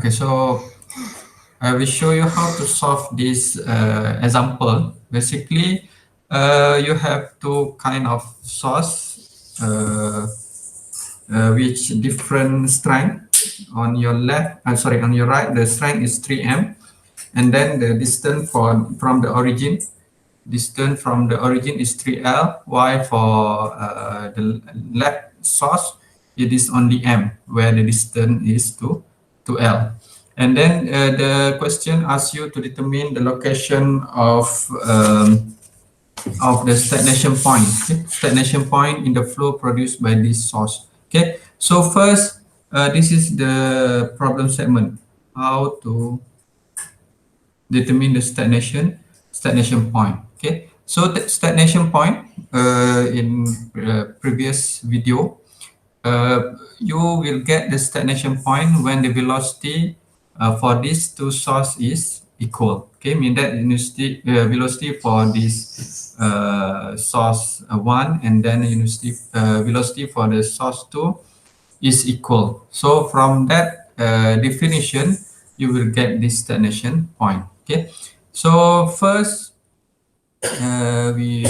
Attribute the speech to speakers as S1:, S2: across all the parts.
S1: Okay, so I will show you how to solve this example. Basically, you have two kind of source which different strength. On your left, I'm sorry, on your right, the strength is 3m, and then the distance from the origin. Distance from the origin is 3L, while for the left source, it is only M, where the distance is to L. And then the question asks you to determine the location of the stagnation point, okay? Stagnation point in the flow produced by this source. Okay, so first, this is the problem statement, how to determine the stagnation point. Okay, so the stagnation point in previous video, you will get the stagnation point when the velocity for these two sources is equal. Okay, mean that velocity for this source 1 and then velocity for the source 2 is equal. So from that definition, you will get this stagnation point. Okay, so first we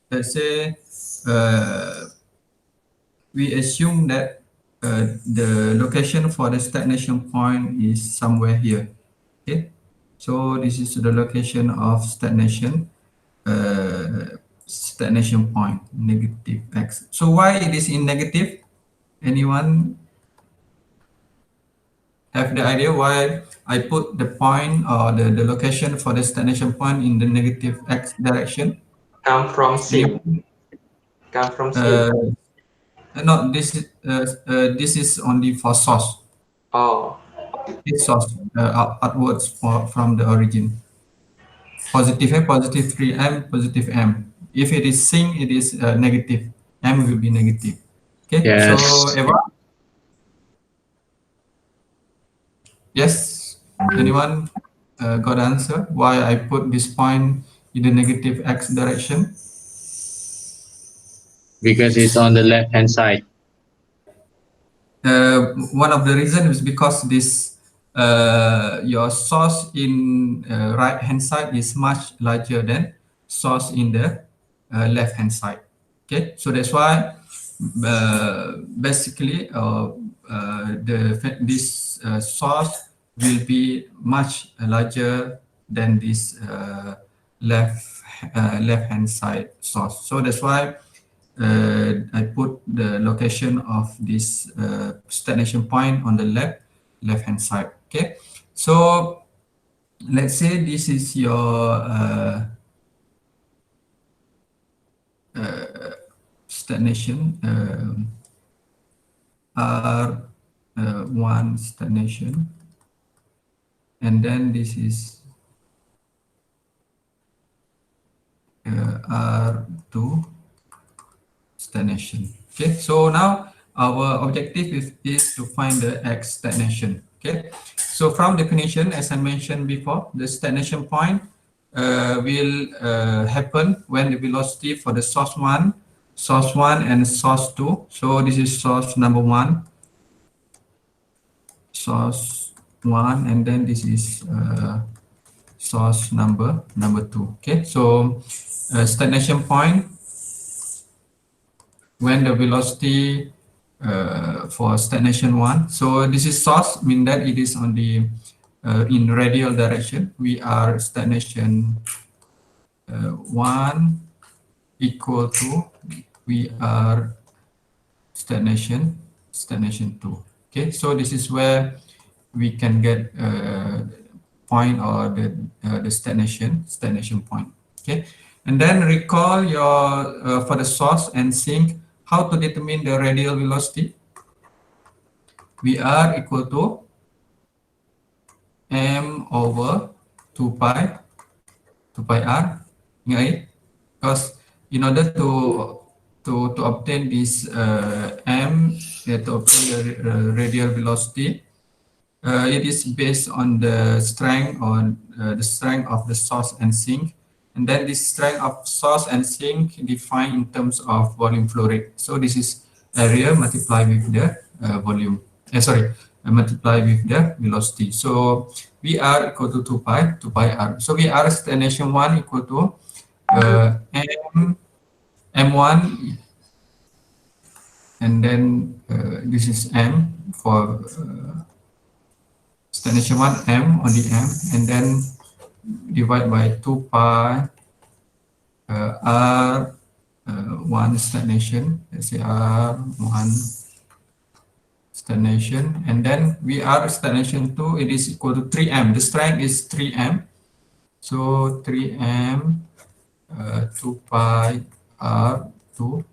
S1: let's say we assume that the location for the stagnation point is somewhere here. Okay, so this is the location of stagnation point, negative x. So why it is in negative? Anyone have the idea why I put the point or the location for the stagnation point in the negative x direction?
S2: Come from C. Come from C.
S1: No, this is only for source.
S2: Oh.
S1: This source outwards from the origin. Positive 3m, positive m. If it is sink, it is negative. M will be negative. Okay.
S3: Yes.
S1: So Eva. Yes. Anyone got the answer? Why I put this point in the negative x direction?
S3: Because it's on the left-hand side.
S1: One of the reasons is because this your source in right-hand side is much larger than source in the left-hand side. Okay, so that's why basically this source will be much larger than this left-hand side source. So that's why I put the location of this stagnation point on the left-hand side. Okay, so let's say this is your stagnation R1 stagnation, and then this is R2 stagnation. Okay, so now our objective is to find the x stagnation. Okay, so from definition, as I mentioned before, the stagnation point will happen when the velocity for the source 1 and source 2. So this is source number 1, and then this is source number 2. Okay, so stagnation point when the velocity for stagnation 1. So this is source, mean that it is on the in radial direction. We are stagnation 1 equal to, we are stagnation 2. Okay, so this is where we can get point or the stagnation point. Okay, and then recall your for the source and sink, how to determine the radial velocity. We are equal to m over 2 pi r. Right? Because in order to obtain this m, to obtain the radial velocity, it is based on the strength of the source and sink, and then this strength of source and sink defined in terms of volume flow rate. So this is area multiplied with the volume. multiply with the velocity. So VR equal to 2 pi r. So VR stagnation 1 equal to m1, and then this is m for stagnation 1, m on the m, and then divide by 2 pi r 1 stagnation, let's say r1 stagnation, and then VR stagnation 2, it is equal to 3m. The strength is 3m, so 3m 2 pi r 2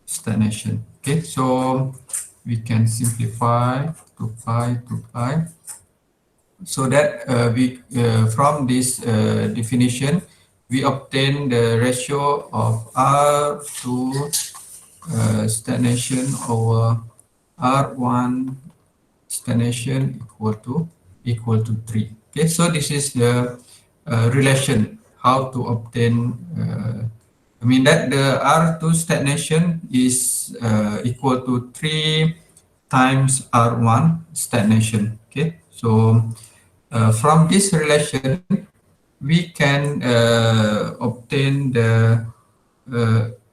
S1: stagnation. Okay, so we can simplify 2 pi, so that we from this definition we obtain the ratio of r to stagnation over r1 stagnation equal to 3. Okay, so this is the relation how to obtain I mean that the R2 stagnation is equal to 3 times R1 stagnation. Okay, so from this relation we can obtain the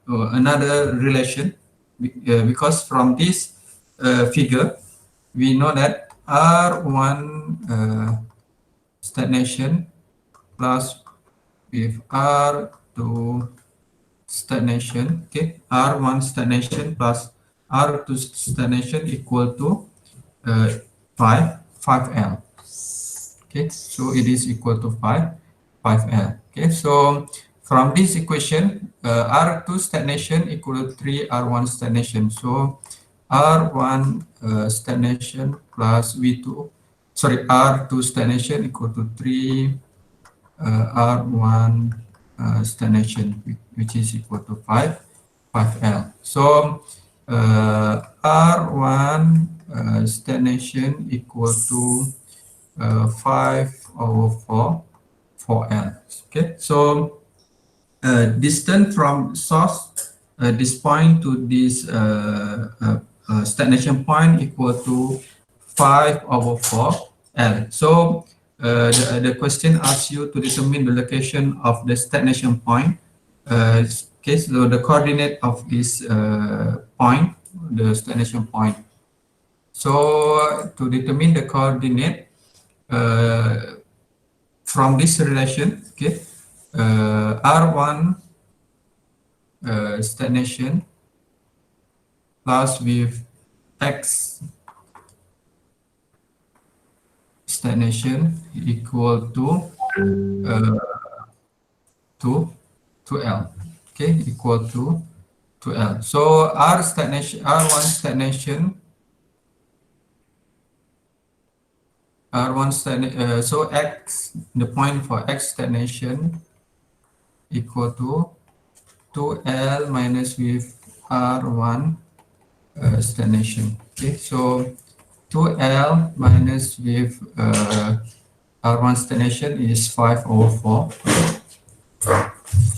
S1: another relation because from this figure we know that R1 stagnation plus with R2 stagnation, okay, R1 stagnation plus R2 stagnation equal to 5L. Okay, so it is equal to 5L. Okay, so from this equation, R2 stagnation equal to 3 R1 stagnation. So R1 stagnation plus V2, sorry, R2 stagnation equal to 3 R1 stagnation, which is equal to 5L. So R1 stagnation equal to 5 over 4L. Okay, so distance from source, this point to this stagnation point equal to 5 over 4L. So the question asks you to determine the location of the stagnation point. Okay, so the coordinate of this point, the stagnation point. So to determine the coordinate from this relation, okay, R1 stagnation plus with X stagnation equal to L. Okay, equal to L. So R stagnation, R1 stagnation, so X, the point for X stagnation equal to 2L minus with R1 stagnation. Okay, so 2L minus with R1 stagnation is 5 over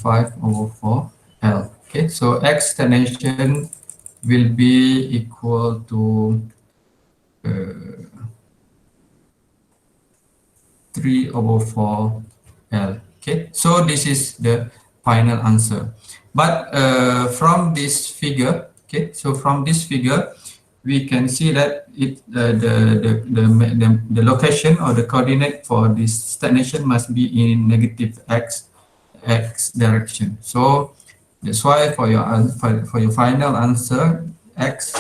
S1: 4L. Okay, so X stagnation will be equal to 3 over 4L. Okay, so this is the final answer. But from this figure, okay, so from this figure, we can see that the location or the coordinate for this stagnation must be in negative x direction. So that's why for your final answer, x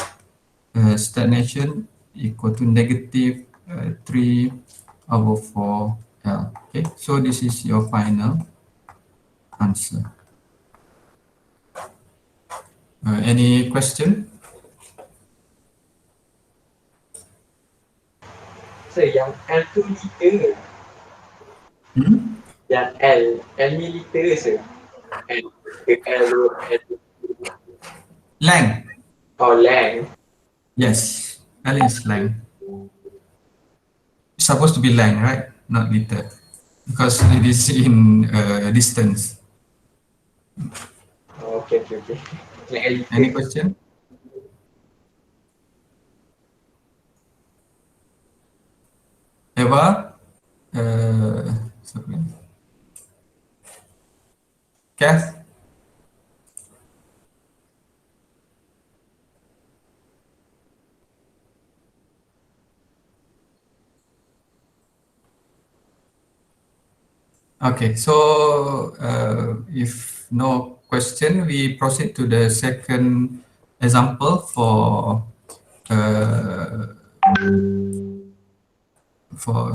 S1: stagnation equal to negative 3 over 4L. Okay, so this is your final answer. Any question?
S2: So yang L tu liter, yang L ni liter sir. L, L.
S1: Length.
S2: Oh, length.
S1: Yes, L is length. It's supposed to be length, right? Not liter, because it is in distance.
S2: Oh, okay. Like L liter.
S1: Any question? Eva, sorry, Kath. Okay, so if no question, we proceed to the second example uh, for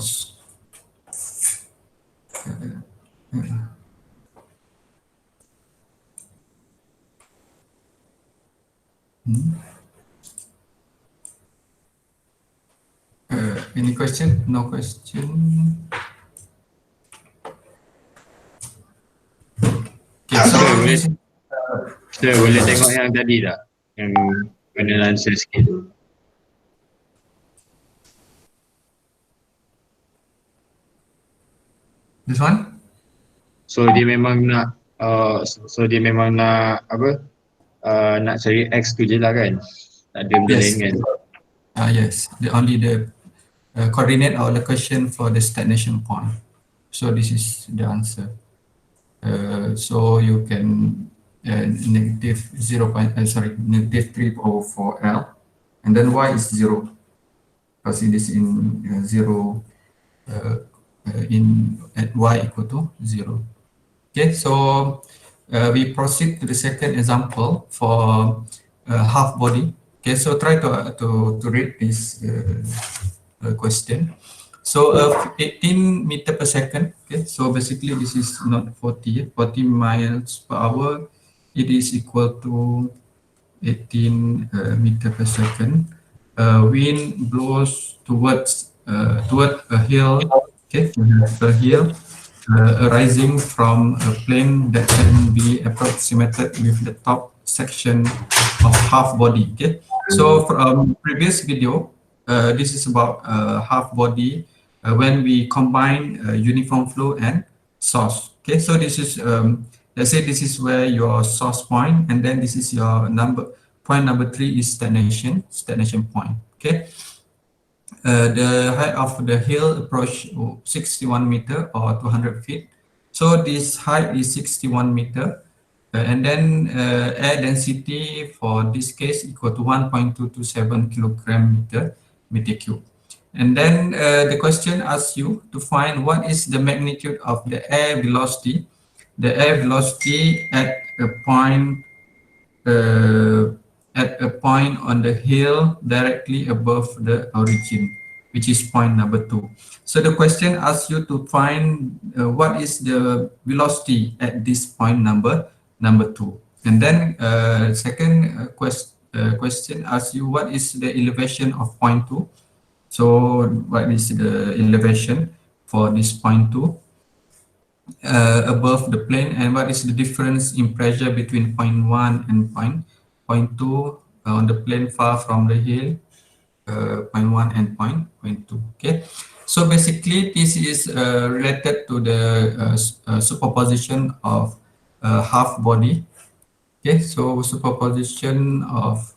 S1: any question? No question. Okay, so
S3: Sir, boleh,
S1: this is
S3: sir, boleh tengok yang tadi tak? Yang final answer sikit.
S1: this one.
S3: So dia memang nak dia memang nak apa? Nak cari X tu je lah kan? Tak ada benda lain
S1: Yes.
S3: kan?
S1: Yes. The coordinate or location for the stagnation point. So this is the answer. So you can negative negative 3/4L, and then y is 0 because it is in 0 in at y equal to 0. Okay, so we proceed to the second example for half body. Okay, so try to read this question. So 18 meter per second. Okay, so basically this is not 40 miles per hour. It is equal to 18 meter per second. Wind blows toward a hill. Okay, we have a hill arising from a plane that can be approximated with the top section of half body. Okay, so from previous video, this is about half body when we combine uniform flow and source. Okay, so this is let's say this is where your source point, and then this is your point number 3 is stagnation point. Okay, the height of the hill approach 61 meter or 200 feet. So this height is 61 meter. And then air density for this case equal to 1.227 kilogram meter cube. And then the question asks you to find what is the magnitude of the air velocity at a point on the hill directly above the origin, which is point number 2. So the question asks you to find what is the velocity at this point number 2. And then second question asks you what is the elevation of point 2. So what is the elevation for this point 2 above the plane, and what is the difference in pressure between point 1 and point 2 on the plane far from the hill, point 1 and point 2. Okay, so basically this is related to the superposition of half body. Okay, so superposition of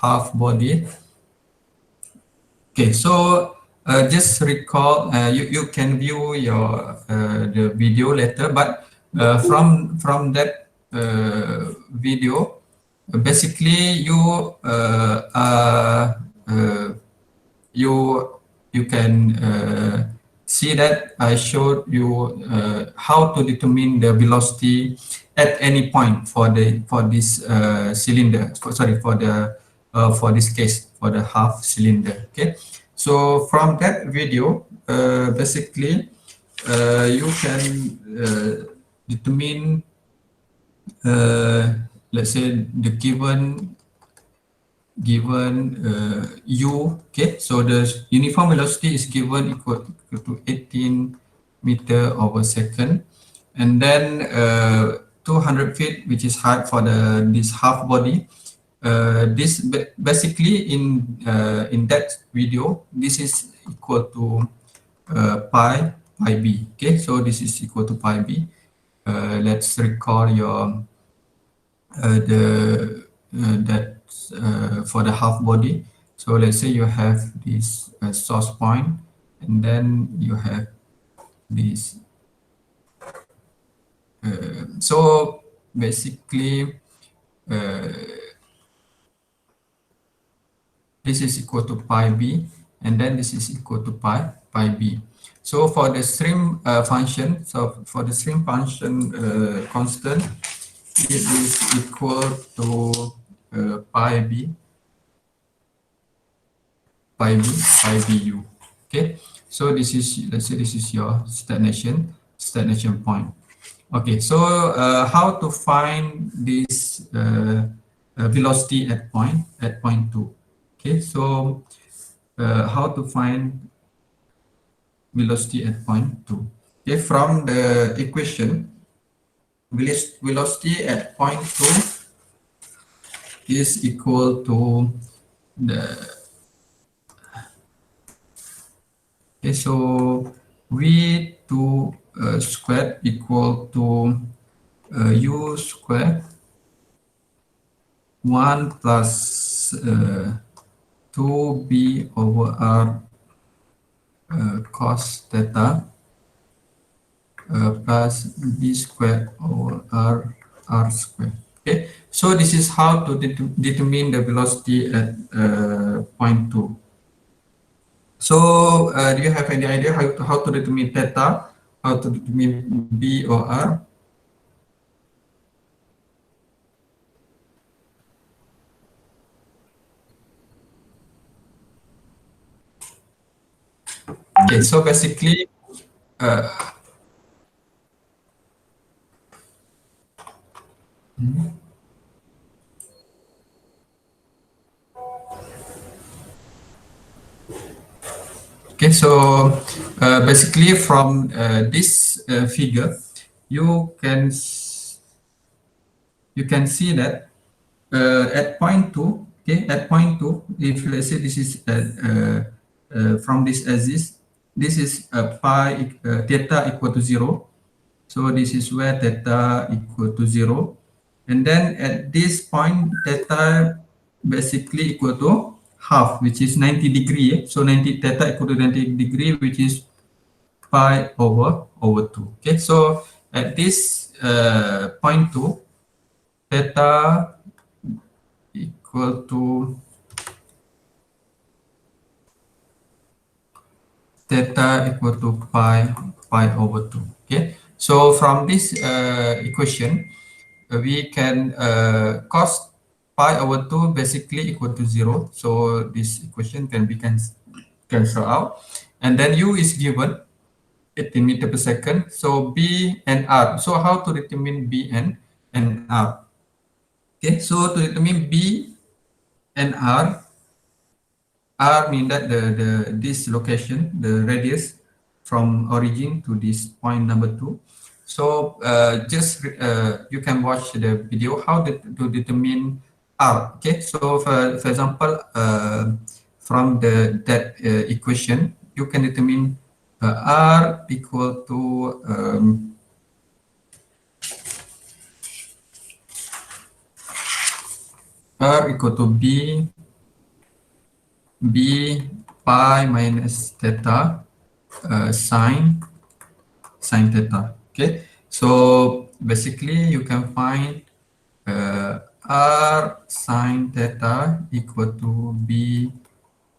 S1: half body. Okay, so just recall, you can view your the video later, but from that video, basically you can see that I showed you how to determine the velocity at any point for this cylinder. For this case, for the half cylinder. Okay, so from that video, basically you can determine, let's say, the given u. Okay, so the uniform velocity is given equal to 18 meter over second, and then 200 feet, which is height for this half body. This basically in that video, this is equal to pi b. Okay, so this is equal to pi b. Let's recall your that for the half body. So let's say you have this source point, and then you have this. So basically, uh, this is equal to pi b, and then this is equal to pi b. So for the string function, so for the string function constant, it is equal to pi b, pi bu. Okay, so this is, let's say this is your stagnation point. Okay, so how to find this velocity at point 2? Okay, so how to find velocity at point 2? Okay, from the equation, velocity at point 2 is equal to the, okay, so v2 squared equal to u squared 1 plus 2b over r cos theta plus b squared over r squared. Okay, so this is how to determine the velocity at point 2. So do you have any idea how to determine theta, how to determine b or r? Okay, so basically, uh, okay, so basically from this figure, you can see that at point 2, okay, at point 2, if let's say this is from this axis, this is pi theta equal to 0. So this is where theta equal to 0. And then at this point, theta basically equal to half, which is 90 degree. So 90 theta equal to 90 degree, which is pi over 2. Okay, so at this point 2, theta equal to pi over 2. Okay, so from this equation, we can cos pi over 2 basically equal to 0. So this equation can be cancel out, and then u is given 18 meter per second. So b and r. So how to determine b and r? Okay, so to determine b and r mean that the this location, the radius from origin to this point number 2. So just you can watch the video how to determine r. Okay, so for example, from that equation, you can determine r equal to b pi minus theta sine theta. Okay, so basically you can find r sine theta equal to b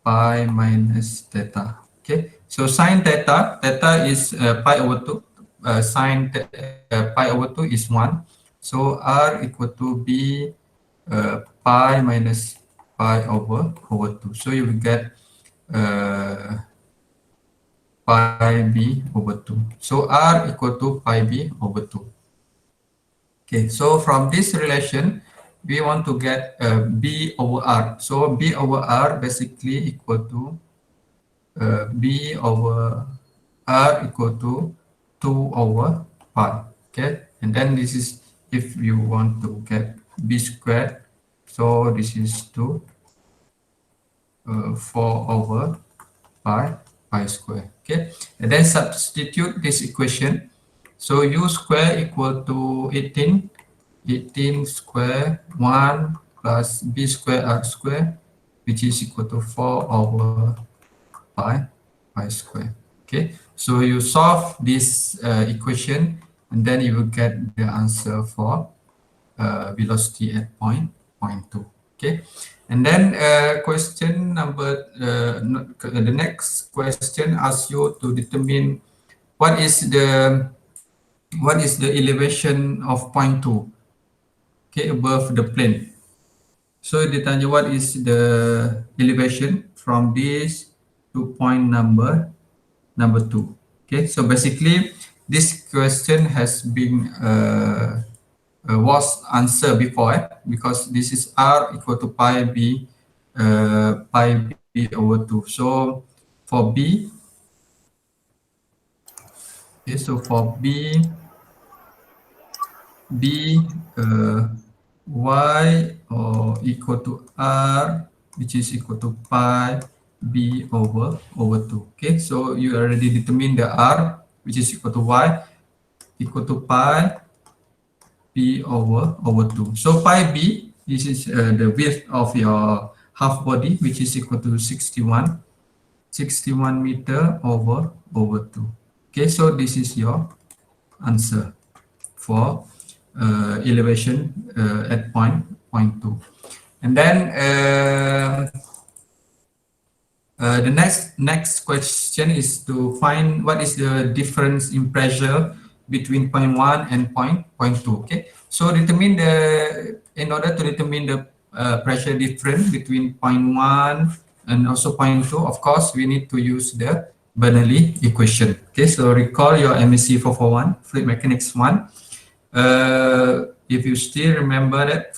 S1: pi minus theta. Okay, so sine theta is pi over 2, sine pi over 2 is 1, so r equal to b pi minus pi over 2. So you will get pi b over 2. So r equal to pi b over 2. Okay, so from this relation, we want to get b over r. So b over r basically equal to b over r equal to 2 over pi. Okay, and then this is if you want to get b squared. So this is 2 4 over pi square. Okay, and then substitute this equation. So u square equal to 18 square 1 plus b square r square, which is equal to 4 over pi pi square. Okay, so you solve this equation, and then you will get the answer for velocity at point 2. Okay, and then question number the next question asks you to determine what is the elevation of point 2, okay, above the plane. So ditanya what is the elevation from this to point number 2. Okay, so basically this question has been was answered before, because this is r equal to pi b over 2. So for b, okay, so for b y or equal to r, which is equal to pi b over 2. Okay, so you already determined the r, which is equal to y equal to pi b over 2. So pi b, this is the width of your half body, which is equal to 61 meter over 2. Okay, so this is your answer for elevation at point 2. And then the next question is to find what is the difference in pressure between point 1 and point 2. Okay, so in order to determine the pressure difference between point 1 and also point 2, of course we need to use the Bernoulli equation. Okay, so recall your MSc 441 fluid mechanics 1. If you still remember that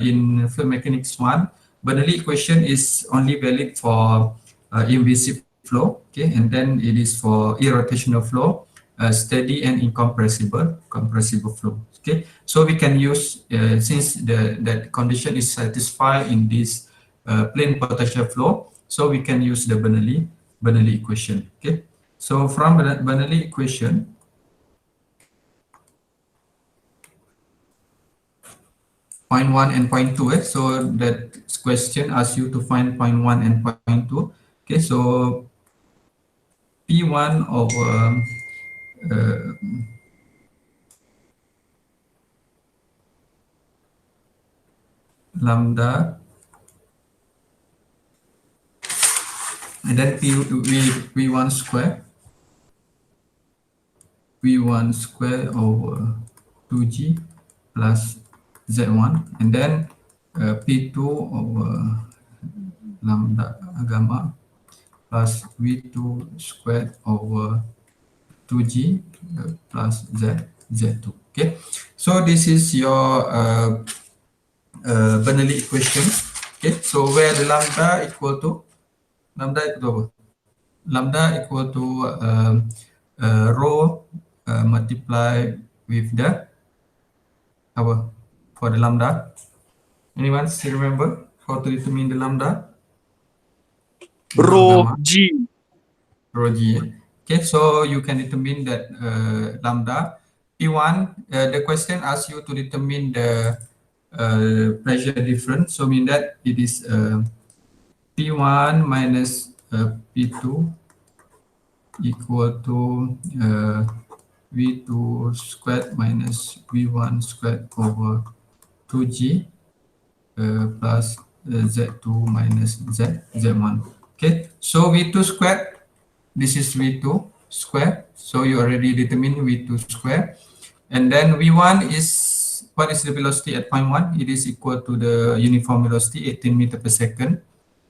S1: in fluid mechanics 1, Bernoulli equation is only valid for invisible flow, okay, and then it is for irrotational flow, steady and compressible flow. Okay, so we can use since that condition is satisfied in this plane potential flow, so we can use the Bernoulli equation. Okay, so from Bernoulli equation, point 1 and point 2. So that question asks you to find point 1 and point 2. Okay, so P1 over lambda, and then V1 square over 2g plus z1, and then P2 over lambda gamma plus V2 squared over 2g plus z2. Okay, so this is your Bernoulli equation. Okay, so where the lambda equal to rho multiply with the for the lambda. Anyone still remember how to determine the lambda?
S4: Rho G.
S1: Rho G. Okay, so you can determine that lambda P1. The question asks you to determine the pressure difference. So mean that it is P1 minus P2 equal to V2 squared minus V1 squared over 2G plus Z2 minus Z1. Okay, so V2 squared, this is V2 squared. So you already determined V2 squared. And then V1 is, what is the velocity at point 1? It is equal to the uniform velocity, 18 meter per second.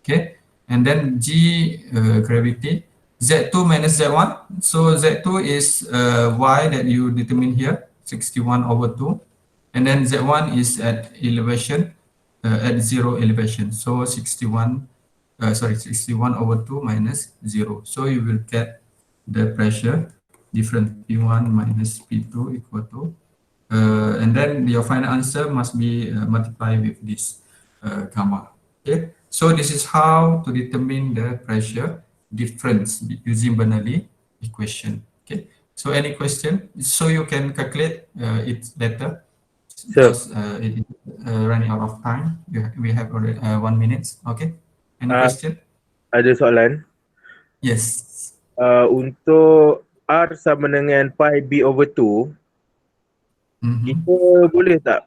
S1: Okay, and then G gravity, Z2 minus Z1. So Z2 is Y that you determine here, 61 over 2. And then Z1 is at elevation, at 0 elevation. So 61 over 2 minus 0. So you will get the pressure difference, P1 minus P2 equal to, and then your final answer must be multiplied with this gamma. Okay, so this is how to determine the pressure difference using Bernoulli equation. Okay, so any question? So you can calculate it later. Because it is running out of time. We have already 1 minute. Okay, any question?
S4: Ada soalan.
S1: Yes.
S4: Untuk R sama dengan pi b over 2,
S1: Mm-hmm.
S4: kita boleh tak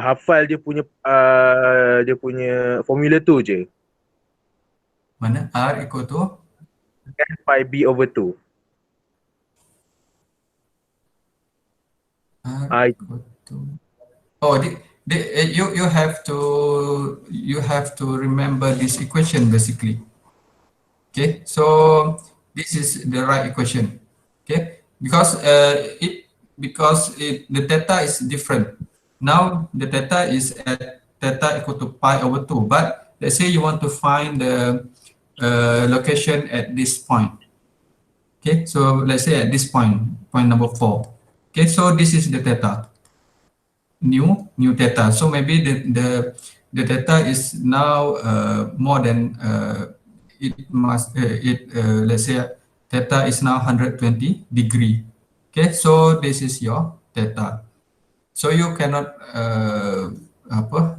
S4: hafal dia punya formula tu je,
S1: Mana R equal to
S4: pi b over 2.
S1: R
S4: I
S1: equal to. Oh, you have to remember this equation basically. Okay, so this is the right equation. Okay, because the theta is different. Now the theta is at theta equal to pi over 2. But let's say you want to find the location at this point. Okay, so let's say at this point number 4. Okay, so this is the theta, new theta. So maybe the theta is now more than let's say theta is now 120 degree. Okay, so this is your theta. So you cannot apa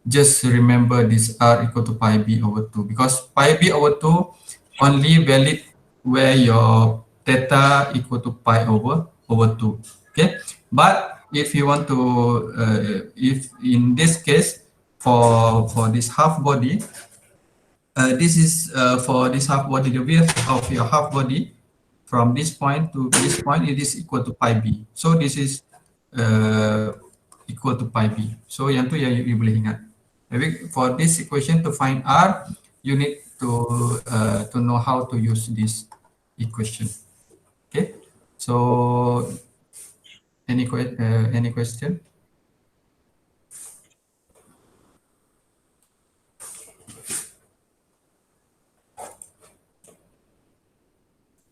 S1: just remember this r equal to pi b over 2, because pi b over 2 only valid where your theta equal to pi over 2. Okay, but if you want to if in this case for this half body, this is for this half body, the width of your half body from this point to this point, it is equal to pi b. So this is uh, equal to pi b. So yang tu yang you boleh ingat. Tapi for this equation to find r, you need to know how to use this equation. Okay. So any question?